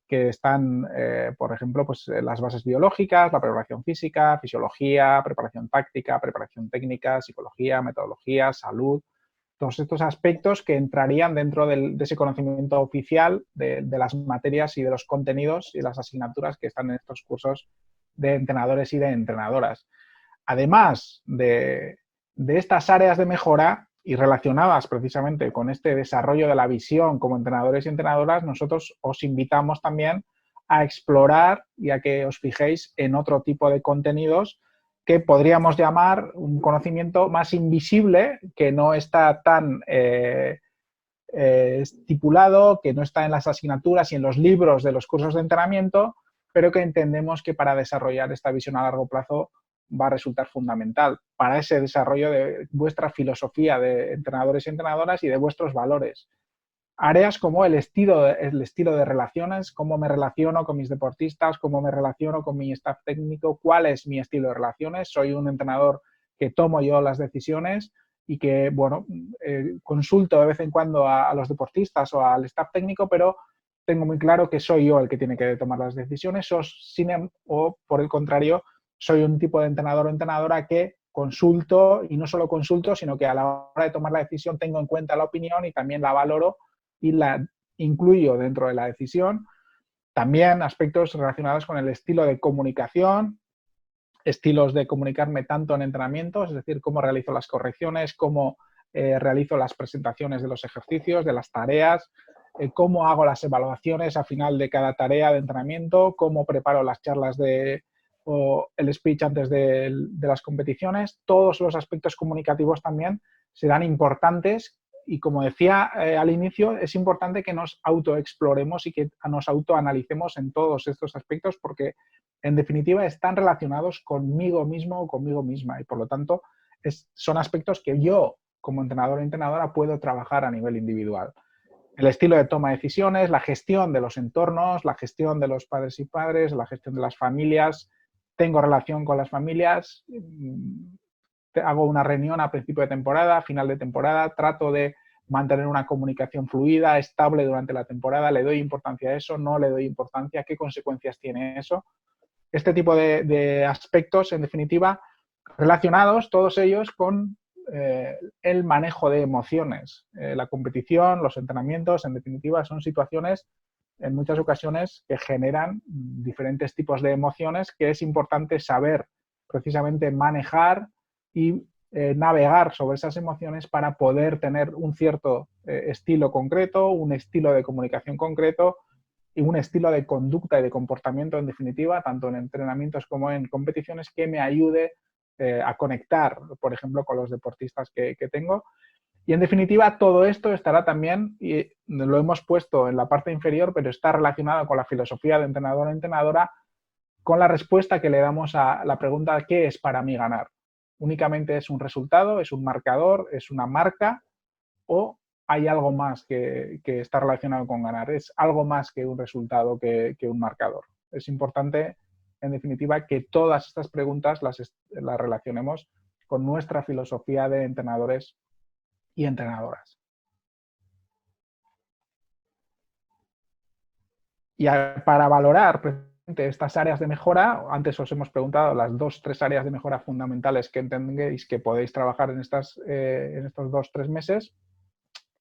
que están, por ejemplo, pues las bases biológicas, la preparación física, fisiología, preparación táctica, preparación técnica, psicología, metodología, salud, todos estos aspectos que entrarían dentro de ese conocimiento oficial de las materias y de los contenidos y las asignaturas que están en estos cursos de entrenadores y de entrenadoras. Además de estas áreas de mejora y relacionadas precisamente con este desarrollo de la visión como entrenadores y entrenadoras, nosotros os invitamos también a explorar y a que os fijéis en otro tipo de contenidos que podríamos llamar un conocimiento más invisible, que no está tan estipulado, que no está en las asignaturas y en los libros de los cursos de entrenamiento, pero que entendemos que para desarrollar esta visión a largo plazo va a resultar fundamental para ese desarrollo de vuestra filosofía de entrenadores y entrenadoras y de vuestros valores. Áreas como el estilo de relaciones, cómo me relaciono con mis deportistas, cómo me relaciono con mi staff técnico, cuál es mi estilo de relaciones. Soy un entrenador que tomo yo las decisiones y que, bueno, consulto de vez en cuando a los deportistas o al staff técnico, pero tengo muy claro que soy yo el que tiene que tomar las decisiones o por el contrario, soy un tipo de entrenador o entrenadora que consulto y no solo consulto, sino que a la hora de tomar la decisión tengo en cuenta la opinión y también la valoro y la incluyo dentro de la decisión. También aspectos relacionados con el estilo de comunicación, estilos de comunicarme tanto en entrenamientos, es decir, cómo realizo las correcciones, cómo realizo las presentaciones de los ejercicios, de las tareas, cómo hago las evaluaciones a final de cada tarea de entrenamiento, cómo preparo las charlas o el speech antes de las competiciones. Todos los aspectos comunicativos también serán importantes y, como decía al inicio, es importante que nos autoexploremos y que nos autoanalicemos en todos estos aspectos porque, en definitiva, están relacionados conmigo mismo o conmigo misma y, por lo tanto, son aspectos que yo, como entrenador o entrenadora, puedo trabajar a nivel individual. El estilo de toma de decisiones, la gestión de los entornos, la gestión de los padres y padres, la gestión de las familias. Tengo relación con las familias, hago una reunión a principio de temporada, a final de temporada, trato de mantener una comunicación fluida, estable durante la temporada, le doy importancia a eso, no le doy importancia, qué consecuencias tiene eso. Este tipo de aspectos, en definitiva, relacionados todos ellos con el manejo de emociones. La competición, los entrenamientos, en definitiva, son situaciones en muchas ocasiones que generan diferentes tipos de emociones que es importante saber precisamente manejar y navegar sobre esas emociones para poder tener un cierto estilo concreto, un estilo de comunicación concreto y un estilo de conducta y de comportamiento, en definitiva, tanto en entrenamientos como en competiciones, que me ayude a conectar, por ejemplo, con los deportistas que tengo. Y en definitiva, todo esto estará también, y lo hemos puesto en la parte inferior, pero está relacionado con la filosofía de entrenador-entrenadora, con la respuesta que le damos a la pregunta ¿qué es para mí ganar? ¿Únicamente es un resultado, es un marcador, es una marca o hay algo más que está relacionado con ganar? Es algo más que un resultado, que un marcador. Es importante, en definitiva, que todas estas preguntas las relacionemos con nuestra filosofía de entrenadores y entrenadoras. Y para valorar estas áreas de mejora, antes os hemos preguntado las 2-3 áreas de mejora fundamentales que entendéis que podéis trabajar en estos 2-3 meses.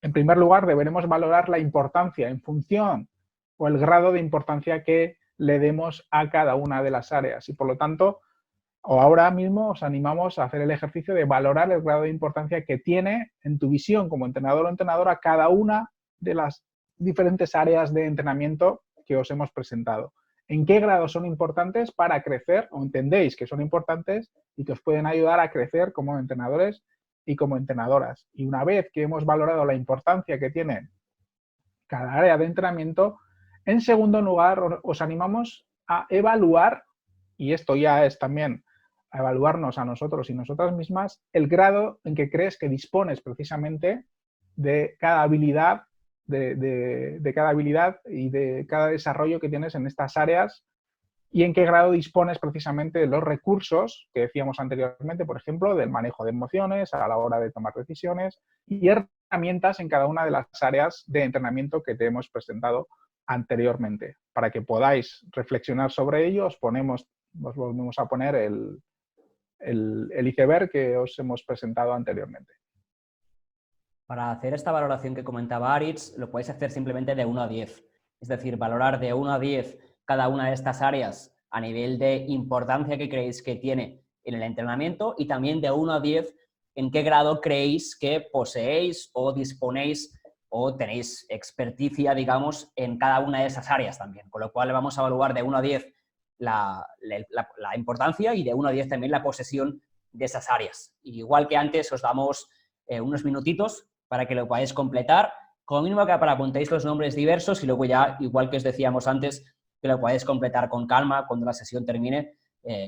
En primer lugar, deberemos valorar la importancia en función o el grado de importancia que le demos a cada una de las áreas. Y por lo tanto, ahora mismo os animamos a hacer el ejercicio de valorar el grado de importancia que tiene en tu visión como entrenador o entrenadora cada una de las diferentes áreas de entrenamiento que os hemos presentado. ¿En qué grado son importantes para crecer o entendéis que son importantes y que os pueden ayudar a crecer como entrenadores y como entrenadoras? Y una vez que hemos valorado la importancia que tiene cada área de entrenamiento, en segundo lugar os animamos a evaluar, y esto ya es también a evaluarnos a nosotros y nosotras mismas, el grado en que crees que dispones precisamente de cada habilidad, de cada habilidad y de cada desarrollo que tienes en estas áreas, y en qué grado dispones precisamente de los recursos que decíamos anteriormente, por ejemplo, del manejo de emociones a la hora de tomar decisiones y herramientas en cada una de las áreas de entrenamiento que te hemos presentado anteriormente. Para que podáis reflexionar sobre ello, os volvemos a poner el iceberg que os hemos presentado anteriormente. Para hacer esta valoración que comentaba Aritz, lo podéis hacer simplemente de 1 a 10. Es decir, valorar de 1 a 10 cada una de estas áreas a nivel de importancia que creéis que tiene en el entrenamiento y también de 1 a 10 en qué grado creéis que poseéis o disponéis o tenéis experticia, digamos, en cada una de esas áreas también. Con lo cual vamos a evaluar de 1 a 10 la importancia y de 1 a 10 también la posesión de esas áreas. Y igual que antes, os damos unos minutitos para que lo podáis completar, como mínimo que para apuntéis los nombres diversos y luego ya, igual que os decíamos antes, que lo podáis completar con calma cuando la sesión termine,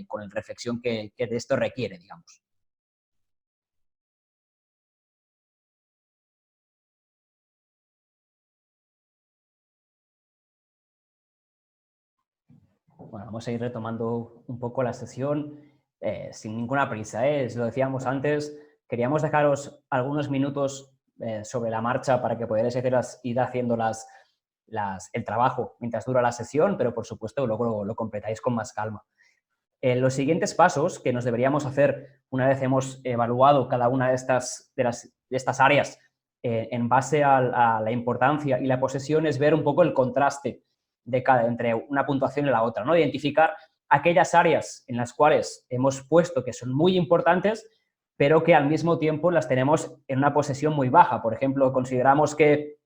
con la reflexión que de esto requiere, digamos. Bueno, vamos a ir retomando un poco la sesión sin ninguna prisa, lo decíamos antes, queríamos dejaros algunos minutos sobre la marcha para que podáis ir haciendo el trabajo mientras dura la sesión, pero por supuesto luego lo completáis con más calma. Los siguientes pasos que nos deberíamos hacer una vez hemos evaluado cada una de estas áreas en base a la importancia y la posesión es ver un poco el contraste entre una puntuación y la otra, ¿no? Identificar aquellas áreas en las cuales hemos puesto que son muy importantes, pero que al mismo tiempo las tenemos en una posesión muy baja. Por ejemplo, consideramos que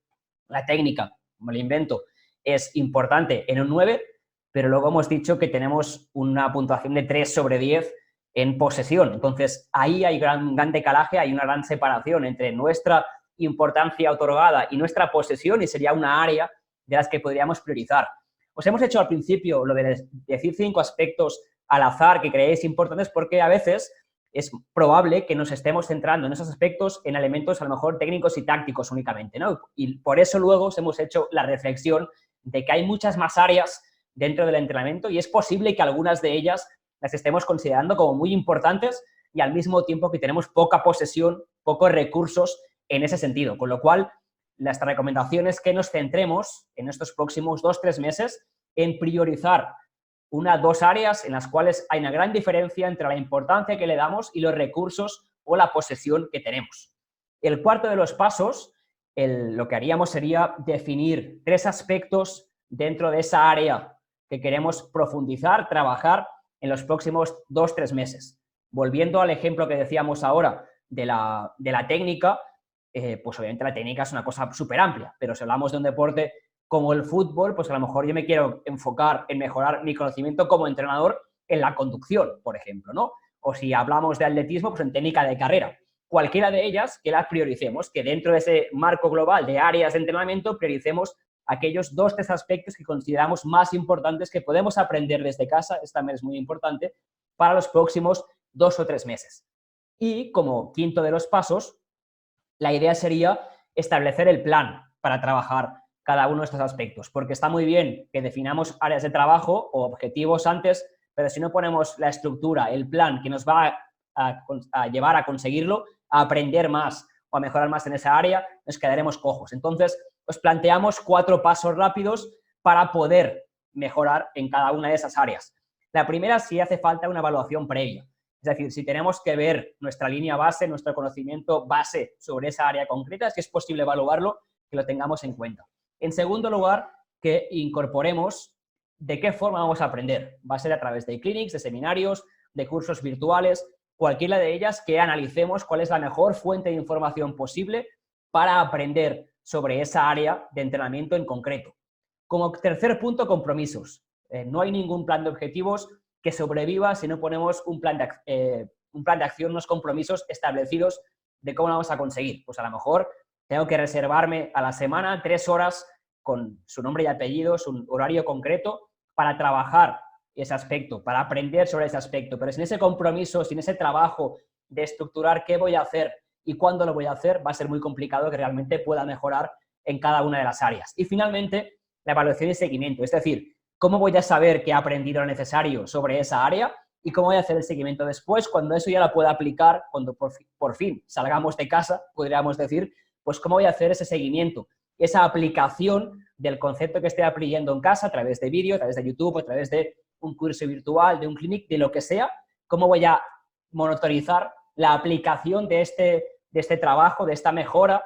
la técnica, como lo invento, es importante en un 9, pero luego hemos dicho que tenemos una puntuación de 3 sobre 10 en posesión. Entonces, ahí hay gran decalaje, hay una gran separación entre nuestra importancia otorgada y nuestra posesión y sería una área de las que podríamos priorizar. Os hemos hecho al principio lo de decir 5 aspectos al azar que creéis importantes porque a veces es probable que nos estemos centrando en esos aspectos en elementos a lo mejor técnicos y tácticos únicamente, ¿no? Y por eso luego os hemos hecho la reflexión de que hay muchas más áreas dentro del entrenamiento y es posible que algunas de ellas las estemos considerando como muy importantes y al mismo tiempo que tenemos poca posesión, pocos recursos en ese sentido. Con lo cual, nuestra recomendación es que nos centremos en estos próximos 2-3 meses en priorizar 1 o 2 áreas en las cuales hay una gran diferencia entre la importancia que le damos y los recursos o la posesión que tenemos. El cuarto de los pasos, lo que haríamos sería definir 3 aspectos dentro de esa área que queremos profundizar, trabajar en los próximos 2-3 meses. Volviendo al ejemplo que decíamos ahora de la técnica, pues obviamente la técnica es una cosa súper amplia, pero si hablamos de un deporte como el fútbol, pues a lo mejor yo me quiero enfocar en mejorar mi conocimiento como entrenador en la conducción, por ejemplo, ¿no? O si hablamos de atletismo, pues en técnica de carrera. Cualquiera de ellas que las prioricemos, que dentro de ese marco global de áreas de entrenamiento prioricemos aquellos 2 o 3 aspectos que consideramos más importantes que podemos aprender desde casa, esto también es muy importante, para los próximos 2 o 3 meses. Y como quinto de los pasos, la idea sería establecer el plan para trabajar cada uno de estos aspectos, porque está muy bien que definamos áreas de trabajo o objetivos antes, pero si no ponemos la estructura, el plan que nos va a llevar a conseguirlo, a aprender más o a mejorar más en esa área, nos quedaremos cojos. Entonces, os planteamos 4 pasos rápidos para poder mejorar en cada una de esas áreas. La primera, si hace falta una evaluación previa. Es decir, si tenemos que ver nuestra línea base, nuestro conocimiento base sobre esa área concreta, si es posible evaluarlo, que lo tengamos en cuenta. En segundo lugar, que incorporemos de qué forma vamos a aprender. Va a ser a través de clinics, de seminarios, de cursos virtuales, cualquiera de ellas que analicemos cuál es la mejor fuente de información posible para aprender sobre esa área de entrenamiento en concreto. Como tercer punto, compromisos. No hay ningún plan de objetivos que sobreviva si no ponemos un plan de acción, unos compromisos establecidos de cómo lo vamos a conseguir. Pues a lo mejor tengo que reservarme a la semana 3 horas con su nombre y apellido, su horario concreto, para trabajar ese aspecto, para aprender sobre ese aspecto. Pero sin ese compromiso, sin ese trabajo de estructurar qué voy a hacer y cuándo lo voy a hacer, va a ser muy complicado que realmente pueda mejorar en cada una de las áreas. Y finalmente, la evaluación y seguimiento. Es decir, ¿cómo voy a saber que he aprendido lo necesario sobre esa área y cómo voy a hacer el seguimiento después cuando eso ya lo pueda aplicar, cuando por fin salgamos de casa, podríamos decir, pues cómo voy a hacer ese seguimiento, esa aplicación del concepto que estoy aprendiendo en casa a través de vídeo, a través de YouTube, a través de un curso virtual, de un clinic, de lo que sea, cómo voy a monitorizar la aplicación de este trabajo, de esta mejora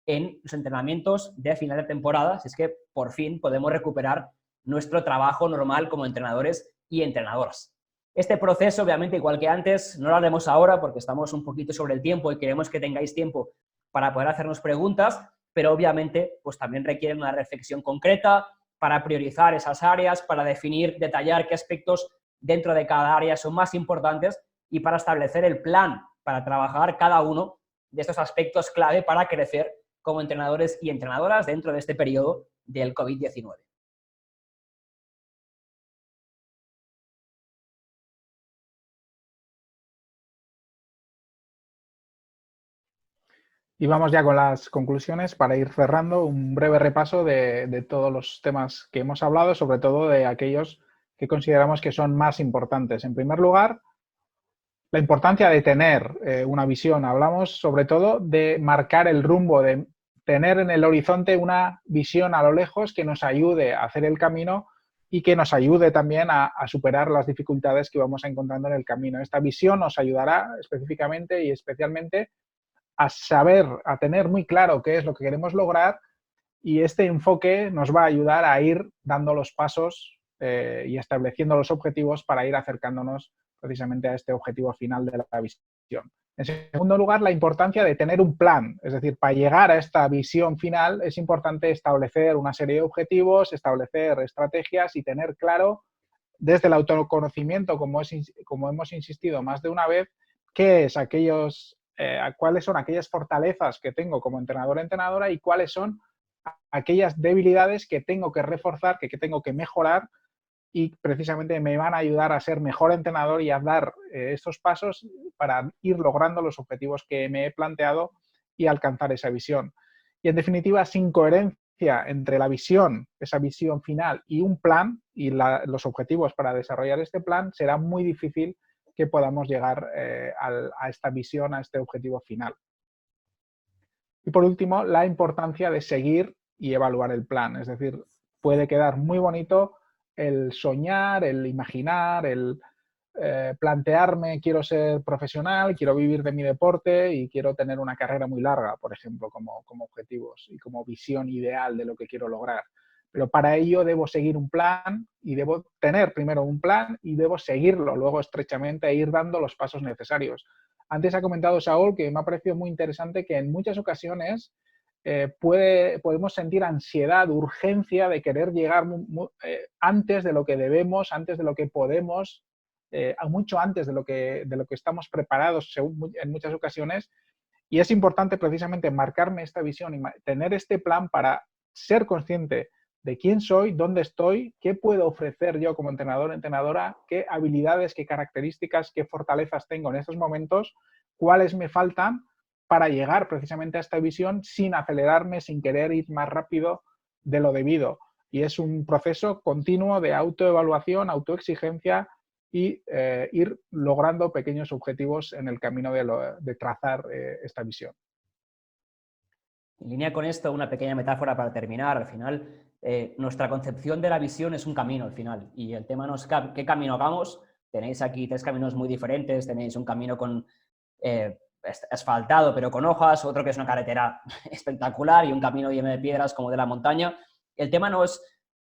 en los entrenamientos de final de temporada, si es que por fin podemos recuperar nuestro trabajo normal como entrenadores y entrenadoras. Este proceso, obviamente, igual que antes, no lo haremos ahora porque estamos un poquito sobre el tiempo y queremos que tengáis tiempo para poder hacernos preguntas, pero obviamente pues también requieren una reflexión concreta para priorizar esas áreas, para definir, detallar qué aspectos dentro de cada área son más importantes y para establecer el plan para trabajar cada uno de estos aspectos clave para crecer como entrenadores y entrenadoras dentro de este periodo del COVID-19. Y vamos ya con las conclusiones para ir cerrando un breve repaso de todos los temas que hemos hablado, sobre todo de aquellos que consideramos que son más importantes. En primer lugar, la importancia de tener una visión. Hablamos sobre todo de marcar el rumbo, de tener en el horizonte una visión a lo lejos que nos ayude a hacer el camino y que nos ayude también a superar las dificultades que vamos encontrando en el camino. Esta visión nos ayudará específicamente y especialmente a saber, a tener muy claro qué es lo que queremos lograr, y este enfoque nos va a ayudar a ir dando los pasos y estableciendo los objetivos para ir acercándonos precisamente a este objetivo final de la visión. En segundo lugar, la importancia de tener un plan, es decir, para llegar a esta visión final es importante establecer una serie de objetivos, establecer estrategias y tener claro desde el autoconocimiento, como hemos insistido más de una vez, qué es cuáles son aquellas fortalezas que tengo como entrenador o entrenadora y cuáles son aquellas debilidades que tengo que reforzar, que tengo que mejorar y precisamente me van a ayudar a ser mejor entrenador y a dar estos pasos para ir logrando los objetivos que me he planteado y alcanzar esa visión. Y en definitiva, sin coherencia entre la visión, esa visión final y un plan y los objetivos para desarrollar este plan, será muy difícil que podamos llegar a esta visión, a este objetivo final. Y por último, la importancia de seguir y evaluar el plan. Es decir, puede quedar muy bonito el soñar, el imaginar, el plantearme quiero ser profesional, quiero vivir de mi deporte y quiero tener una carrera muy larga, por ejemplo, como objetivos y como visión ideal de lo que quiero lograr. Pero para ello debo seguir un plan y debo tener primero un plan y debo seguirlo luego estrechamente e ir dando los pasos necesarios. Antes ha comentado Saúl que me ha parecido muy interesante que en muchas ocasiones podemos sentir ansiedad, urgencia de querer llegar antes de lo que debemos, antes de lo que podemos, mucho antes de lo que estamos preparados en muchas ocasiones. Y es importante precisamente marcarme esta visión y tener este plan para ser consciente de quién soy, dónde estoy, qué puedo ofrecer yo como entrenador o entrenadora, qué habilidades, qué características, qué fortalezas tengo en estos momentos, cuáles me faltan para llegar precisamente a esta visión sin acelerarme, sin querer ir más rápido de lo debido. Y es un proceso continuo de autoevaluación, autoexigencia y ir logrando pequeños objetivos en el camino de trazar esta visión. En línea con esto, una pequeña metáfora para terminar. Al final, nuestra concepción de la visión es un camino al final. Y el tema no es qué camino hagamos. Tenéis aquí 3 caminos muy diferentes. Tenéis un camino con asfaltado pero con hojas, otro que es una carretera espectacular y un camino lleno de piedras como de la montaña. El tema no es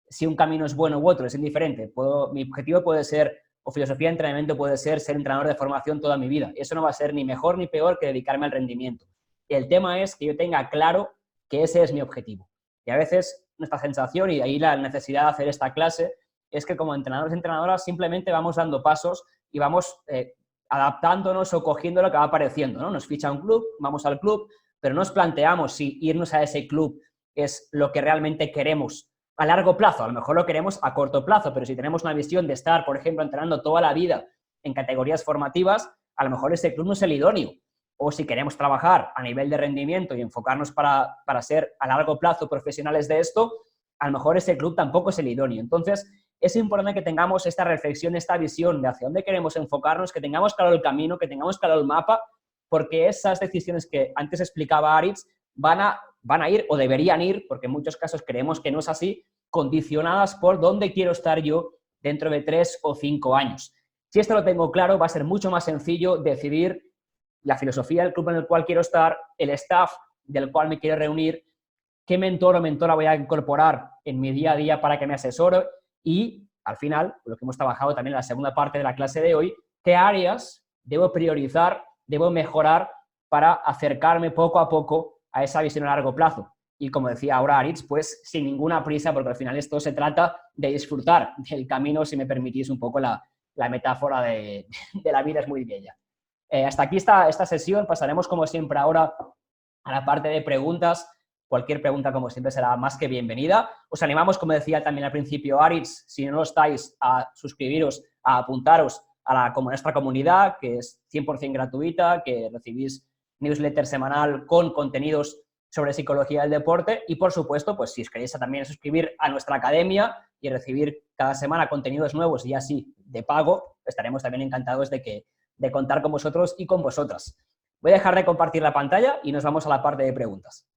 si un camino es bueno u otro, es indiferente. Mi objetivo puede ser, o filosofía de entrenamiento puede ser entrenador de formación toda mi vida. Eso no va a ser ni mejor ni peor que dedicarme al rendimiento. El tema es que yo tenga claro que ese es mi objetivo. Y a veces nuestra sensación, y de ahí la necesidad de hacer esta clase, es que como entrenadores y entrenadoras simplemente vamos dando pasos y vamos adaptándonos o cogiendo lo que va apareciendo, ¿no? Nos ficha un club, vamos al club, pero no nos planteamos si irnos a ese club es lo que realmente queremos a largo plazo. A lo mejor lo queremos a corto plazo, pero si tenemos una visión de estar, por ejemplo, entrenando toda la vida en categorías formativas, a lo mejor ese club no es el idóneo. O si queremos trabajar a nivel de rendimiento y enfocarnos para ser a largo plazo profesionales de esto, a lo mejor ese club tampoco es el idóneo. Entonces, es importante que tengamos esta reflexión, esta visión de hacia dónde queremos enfocarnos, que tengamos claro el camino, que tengamos claro el mapa, porque esas decisiones que antes explicaba Aritz van a ir, o deberían ir, porque en muchos casos creemos que no es así, condicionadas por dónde quiero estar yo dentro de 3 o 5 años. Si esto lo tengo claro, va a ser mucho más sencillo decidir la filosofía del club en el cual quiero estar, el staff del cual me quiero reunir, qué mentor o mentora voy a incorporar en mi día a día para que me asesore y, al final, lo que hemos trabajado también en la segunda parte de la clase de hoy, qué áreas debo priorizar, debo mejorar para acercarme poco a poco a esa visión a largo plazo. Y como decía ahora Aritz, pues sin ninguna prisa, porque al final esto se trata de disfrutar del camino, si me permitís un poco la metáfora de la vida es muy bella. Hasta aquí esta sesión. Pasaremos, como siempre, ahora a la parte de preguntas. Cualquier pregunta, como siempre, será más que bienvenida. Os animamos, como decía también al principio Aritz, si no lo estáis, a suscribiros, a apuntaros a nuestra comunidad, que es 100% gratuita, que recibís newsletter semanal con contenidos sobre psicología del deporte y, por supuesto, pues si os queréis también suscribir a nuestra academia y recibir cada semana contenidos nuevos y así de pago, estaremos también encantados de contar con vosotros y con vosotras. Voy a dejar de compartir la pantalla y nos vamos a la parte de preguntas.